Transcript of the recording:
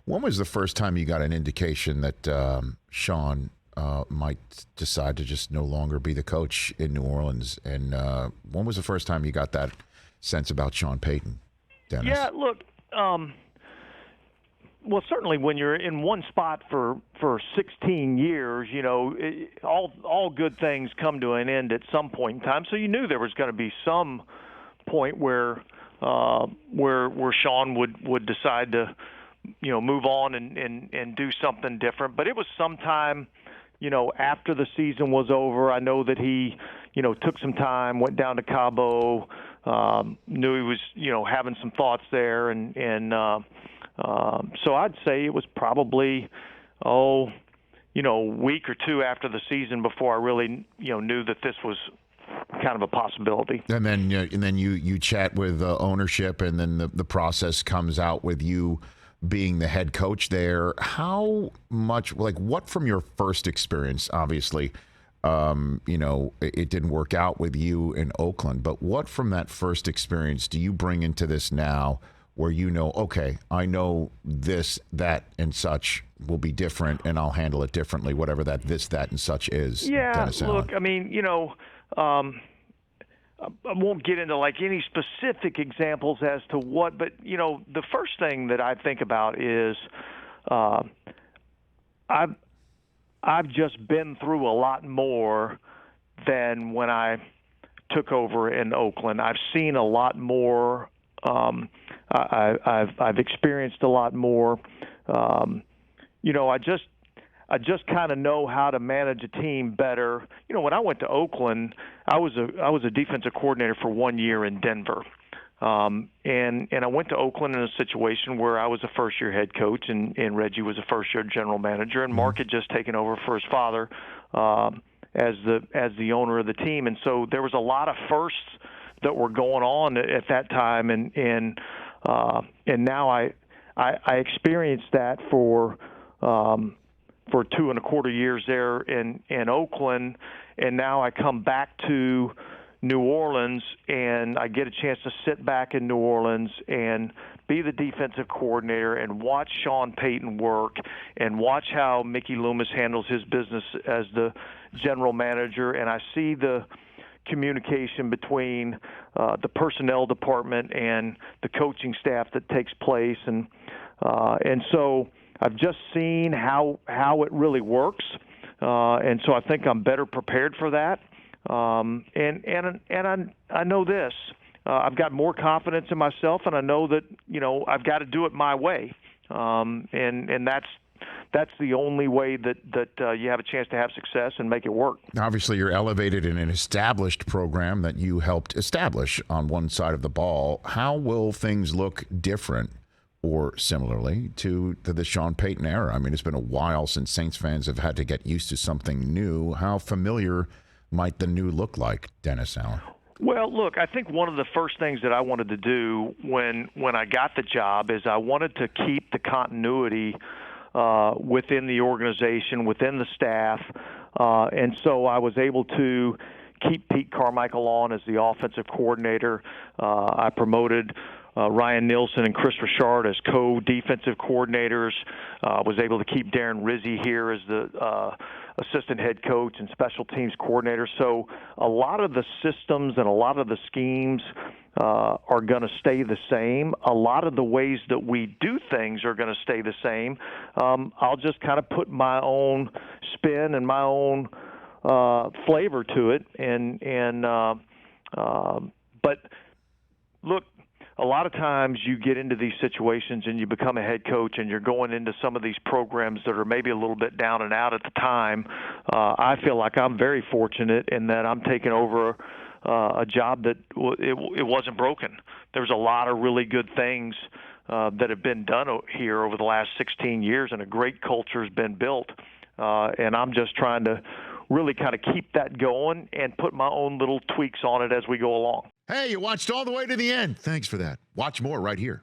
When was the first time you got an indication that Sean might decide to just no longer be the coach in New Orleans? And when was the first time you got that sense about Sean Payton, Dennis? Yeah, look, well, certainly when you're in one spot for 16 years, all good things come to an end at some point in time. So you knew there was going to be some point where Sean would decide to, move on and do something different. But it was sometime, after the season was over. I know that he, took some time, went down to Cabo, knew he was, having some thoughts there, and so I'd say it was probably, a week or two after the season before I really, knew that this was kind of a possibility. And then you chat with ownership, and then the process comes out with you being the head coach there. How much, what from your first experience, obviously, it didn't work out with you in Oakland, but what from that first experience do you bring into this now where okay, I know this, that, and such will be different, and I'll handle it differently, whatever that this, that, and such is? Yeah, Dennis look, Allen. I mean, I won't get into any specific examples as to what, but the first thing that I think about is I've just been through a lot more than when I took over in Oakland. I've seen a lot more. I've experienced a lot more. I just kind of know how to manage a team better. When I went to Oakland, I was a defensive coordinator for 1 year in Denver. And I went to Oakland in a situation where I was a first-year head coach, and Reggie was a first-year general manager, and Mark had just taken over for his father as the owner of the team. And so there was a lot of firsts that were going on at that time, and now I experienced that for 2.25 years there in Oakland, and now I come back to New Orleans, and I get a chance to sit back in New Orleans and be the defensive coordinator and watch Sean Payton work and watch how Mickey Loomis handles his business as the general manager, and I see the communication between the personnel department and the coaching staff that takes place, and so I've just seen how it really works, and so I think I'm better prepared for that. And I know this. I've got more confidence in myself, and I know that I've got to do it my way, and that's the only way that you have a chance to have success and make it work. Obviously, you're elevated in an established program that you helped establish on one side of the ball. How will things look different or similarly to the Sean Payton era? I mean, it's been a while since Saints fans have had to get used to something new. How familiar might the new look like, Dennis Allen? Well, look, I think one of the first things that I wanted to do when I got the job is I wanted to keep the continuity within the organization, within the staff, and so I was able to keep Pete Carmichael on as the offensive coordinator. I promoted Ryan Nielsen and Chris Richard as co-defensive coordinators. Was able to keep Darren Rizzi here as the assistant head coach and special teams coordinator. So a lot of the systems and a lot of the schemes are going to stay the same. A lot of the ways that we do things are going to stay the same. I'll just kind of put my own spin and my own flavor to it. But look, a lot of times you get into these situations and you become a head coach and you're going into some of these programs that are maybe a little bit down and out at the time. I feel like I'm very fortunate in that I'm taking over a job that it wasn't broken. There's a lot of really good things that have been done here over the last 16 years, and a great culture has been built. And I'm just trying to really kind of keep that going and put my own little tweaks on it as we go along. Hey, you watched all the way to the end. Thanks for that. Watch more right here.